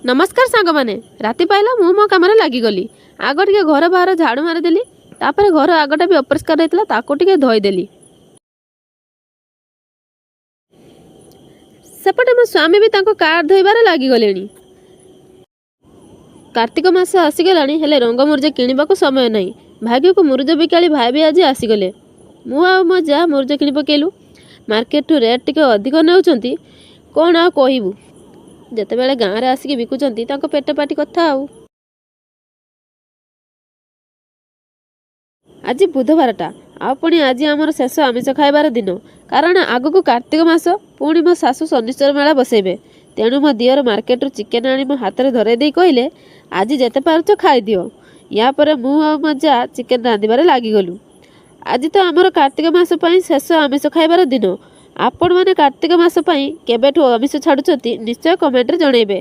नमस्कार सांग मैंने राति पाइला मु मो कम लगिगली। आग टे घर बाहर झाड़ू मारिदेली। तापर घर आगटा भी अपरिष्कार होता ताको टे धोईदेली। सेपटे मो स्वामी भी तांको कार धोइबार लगिगले। कार्तिक मास आसीगला हेले रंग मुर्जे किणवाक समय नहीं। भाग्य को मुर्ज बिकाली भाई भी आज आसीगले। मु आ मो जा मुर्ज किणी पकेलु। मार्केट रेट टिके अधिक नेउचंती कौन आ कहबू। जेते बेले गाँव रे आसिक बिकुचंती तांको पेट पाटी कथा आउ। आज बुधवारटा आ पुणी आज आमर शेष आमिष खाइबार दिन। कारण आगक कार्तिक मास पुणी मो सासू शनिश्चर मेला बसैबे। तेणु मो दियर मार्केट चिकेन आनी मो हाथ में धरे दे कहले आज जेते पारुच खाई दियो। या पर मु आ मो जा चिकेन रांधिबार लागिगलु। आज तो आमर कार्तिक मास पई शेष आमिष खाइबार दिन। आपण माने कार्तिक मास पई केबेठु आमिष छाडुचंती निश्चय कमेंट रे जणैबे।